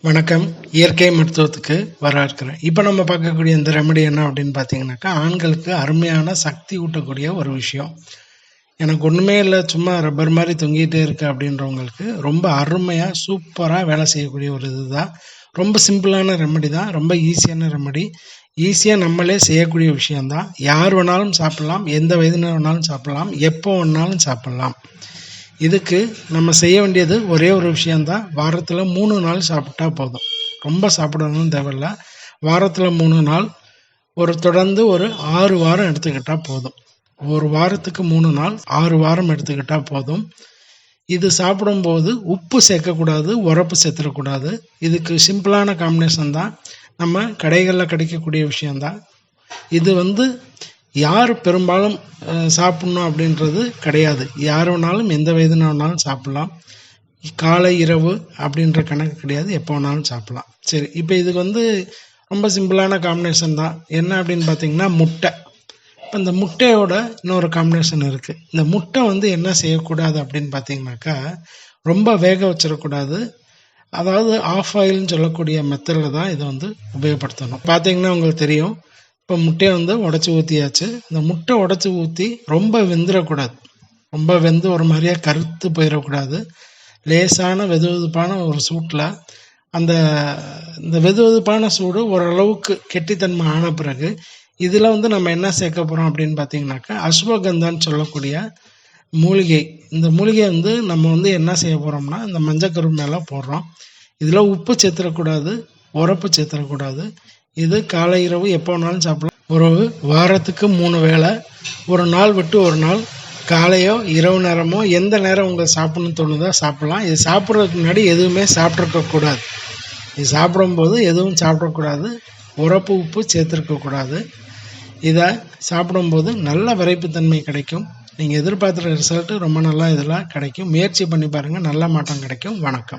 வணக்கம். இயற்கை மருத்துவத்துக்கு வரவேற்கிறேன். இப்போ நம்ம பார்க்கக்கூடிய இந்த ரெமெடி என்ன அப்படின்னு பார்த்தீங்கன்னாக்கா, ஆண்களுக்கு அருமையான சக்தி ஊட்டக்கூடிய ஒரு விஷயம். எனக்கு ஒன்றுமே இல்லை, சும்மா ரப்பர் மாதிரி தொங்கிட்டே இருக்கு அப்படின்றவங்களுக்கு ரொம்ப அருமையாக சூப்பராக வேலை செய்யக்கூடிய ஒரு இதுதான். ரொம்ப சிம்பிளான ரெமெடி தான், ரொம்ப ஈஸியான ரெமெடி. ஈஸியாக நம்மளே செய்யக்கூடிய விஷயந்தான். யார் வேணாலும் சாப்பிட்லாம், எந்த வயதினர் வேணாலும் சாப்பிட்லாம், எப்போ வேணாலும் சாப்பிட்லாம். இதுக்கு நம்ம செய்ய வேண்டியது ஒரே ஒரு விஷயந்தான். வாரத்தில் 3 நாள் சாப்பிட்டா போதும். ரொம்ப சாப்பிடணும்னு தேவையில்ல. வாரத்தில் 3 நாள் தொடர்ந்து ஒரு 6 வாரம் எடுத்துக்கிட்டால் போதும். ஒரு வாரத்துக்கு 3 நாள் 6 வாரம் எடுத்துக்கிட்டால் போதும். இது சாப்பிடும்போது உப்பு சேர்க்கக்கூடாது, உரப்பு சேர்த்துடக்கூடாது. இதுக்கு சிம்பிளான காம்பினேஷன் தான். நம்ம கடைகளில் கிடைக்கக்கூடிய விஷயந்தான். இது யார் பெரும்பாலும் சாப்பிட்ணும் அப்படின்றது கிடையாது. யார் வேணாலும் எந்த வயதினர் வேணாலும் சாப்பிட்லாம். காலை இரவு அப்படின்ற கணக்கு கிடையாது, எப்போ வேணாலும் சாப்பிட்லாம். சரி, இப்போ இதுக்கு ரொம்ப சிம்பிளான காம்பினேஷன் தான். என்ன அப்படின்னு பார்த்தீங்கன்னா, முட்டை. இப்போ இந்த முட்டையோட இன்னொரு காம்பினேஷன் இருக்குது. இந்த முட்டை என்ன செய்யக்கூடாது அப்படின்னு பார்த்தீங்கன்னாக்கா, ரொம்ப வேக வச்சிடக்கூடாது. அதாவது ஆஃப் ஆயில்னு சொல்லக்கூடிய மெத்தடில் தான் இதை உபயோகப்படுத்தணும். பார்த்தீங்கன்னா உங்களுக்கு தெரியும். இப்போ முட்டையை உடச்சி ஊற்றியாச்சு. இந்த முட்டை உடச்சி ஊற்றி ரொம்ப வெந்துடக்கூடாது. ரொம்ப வெந்து ஒரு மாதிரியாக கருத்து போயிடக்கூடாது. லேசான வெதுவெதுப்பான ஒரு சூட்டில் இந்த வெதுவெதுப்பான சூடு ஓரளவுக்கு கெட்டித்தன்மை ஆன பிறகு இதில் நம்ம என்ன சேர்க்க போகிறோம் அப்படின்னு பார்த்தீங்கன்னாக்கா, அஸ்வகந்தான்னு சொல்லக்கூடிய மூலிகை. இந்த மூலிகை நம்ம என்ன செய்ய போகிறோம்னா, இந்த மஞ்சக்கரு மேலே போடுறோம். இதில் உப்பு சேர்த்துடக்கூடாது, உரப்பு சேர்த்துடக்கூடாது. இது காலை இரவு எப்போ வேணாலும் சாப்பிடலாம். ஒரு வாரத்துக்கு 3 வேளை, ஒரு நாள் விட்டு ஒரு நாள், காலையோ இரவு நேரமோ எந்த நேரம் உங்களுக்கு சாப்பிடணும்னு தோணுதோ சாப்பிடலாம். இது சாப்பிட்றதுக்கு முன்னாடி எதுவுமே சாப்பிட்ருக்கக்கூடாது. இது சாப்பிடும்போது எதுவும் சாப்பிடக்கூடாது, உரப்பு உப்பு சேர்த்துருக்கக்கூடாது. இதை சாப்பிடும்போது நல்ல விரைப்புத்தன்மை கிடைக்கும். நீங்கள் எதிர்பார்க்குற ரிசல்ட்டு ரொம்ப நல்லா இதில் கிடைக்கும். முயற்சி பண்ணி பாருங்கள், நல்ல மாற்றம் கிடைக்கும். வணக்கம்.